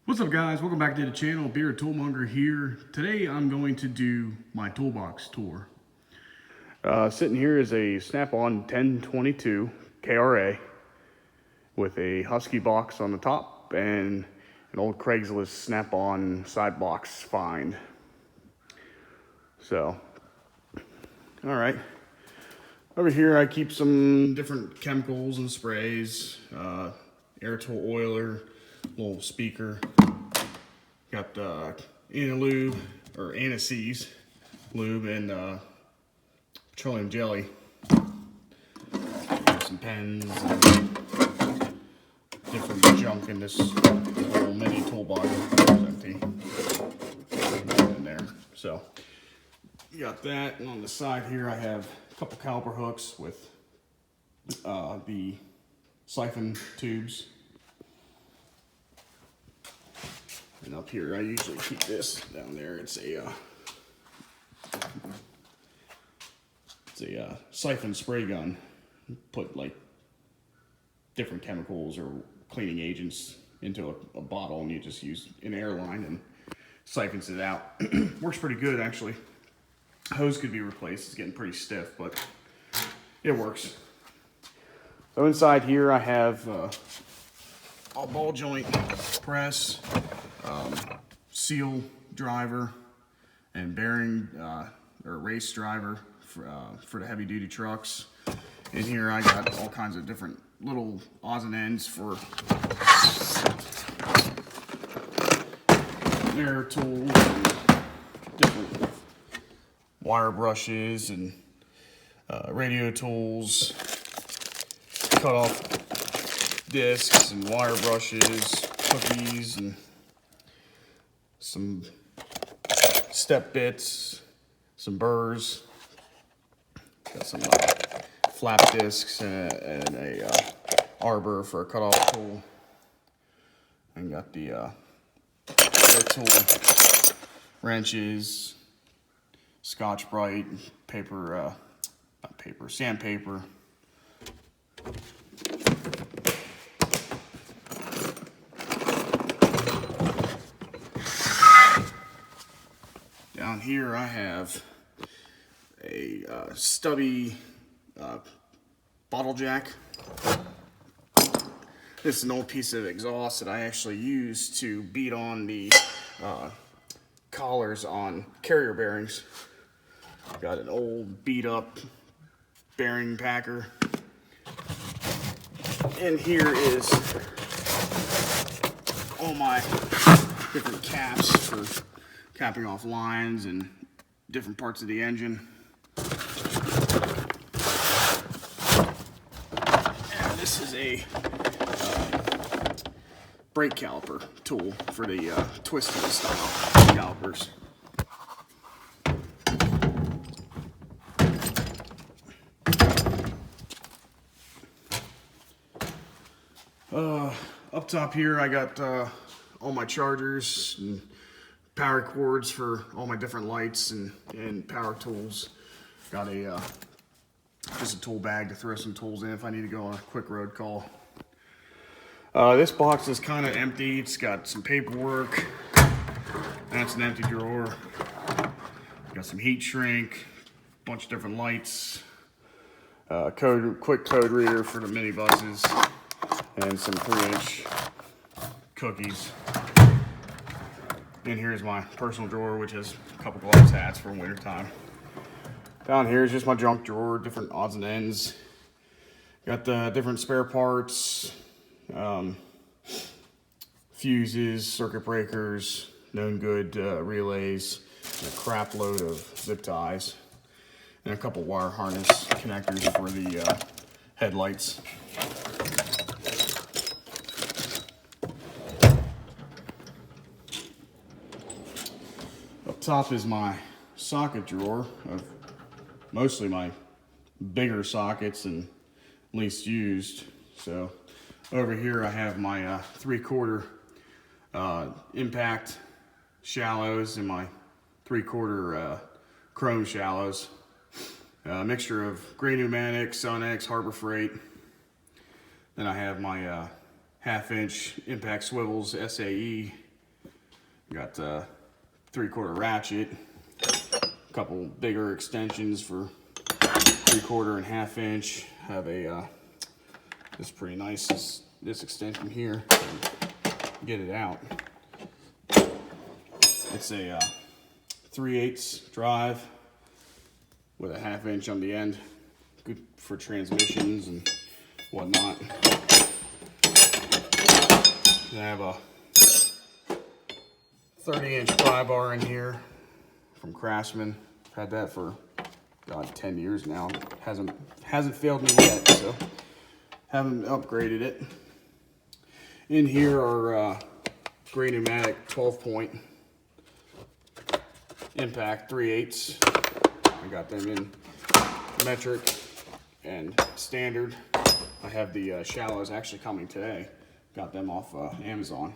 What's up, guys? Welcome back to the channel. Beard Toolmonger here. Today I'm going to do my toolbox tour. Sitting here is a Snap-on 1022 KRA with a Husky box on the top and an old Craigslist Snap-on side box find. So, all right. Over here I keep some different chemicals and sprays, air tool oiler, little speaker. Got Anilube or Aniseeds lube and petroleum jelly. Got some pens and different junk in this little mini toolbox. It's empty in there. So you got that, and on the side here I have a couple caliper hooks with the siphon tubes. And up here, I usually keep this down there. It's a siphon spray gun. Put like different chemicals or cleaning agents into a bottle, and you just use an air line and siphons it out. Works pretty good, actually. Hose could be replaced. It's getting pretty stiff, but it works. So inside here, I have a ball joint press, seal driver, and bearing or race driver for the heavy duty trucks. In here I got all kinds of different little odds and ends for air tools and different wire brushes and radio tools, cut off discs and wire brushes, cookies, and some step bits, some burrs, got some flap discs and a arbor for a cutoff tool, and got the air tool wrenches, Scotch-Brite, sandpaper. Down here I have a stubby bottle jack. This is an old piece of exhaust that I actually use to beat on the collars on carrier bearings. Got an old beat up bearing packer. And here is all my different caps for capping off lines and different parts of the engine. And this is a brake caliper tool for the twisting style calipers. Up top here I got all my chargers and power cords for all my different lights and power tools. Got a just a tool bag to throw some tools in if I need to go on a quick road call. This box is kind of empty. It's got some paperwork. That's an empty drawer. Got some heat shrink, a bunch of different lights, quick code reader for the mini buses, and some 3-inch cookies. And here's my personal drawer, which has a couple gloves, hats for winter time. Down here is just my junk drawer, different odds and ends. Got the different spare parts, fuses, circuit breakers, known good relays, and a crap load of zip ties, and a couple wire harness connectors for the headlights. Up top is my socket drawer of mostly my bigger sockets and least used. So over here I have my 3/4 impact shallows and my 3/4 chrome shallows. A mixture of Gray Pneumatic, Sonex, Harbor Freight. Then I have my 1/2 inch impact swivels SAE Got 3/4 ratchet, a couple bigger extensions for 3/4 and 1/2 inch. Have a this is pretty nice. This extension here. Get it out. It's a 3/8 drive with a 1/2 inch on the end. Good for transmissions and whatnot. Then I have a 30-inch pry bar in here from Craftsman. Had that for, God, 10 years now. Hasn't failed me yet, so haven't upgraded it. In here are Gray Pneumatic 12-point impact 3/8. I got them in metric and standard. I have the shallows actually coming today. Got them off Amazon.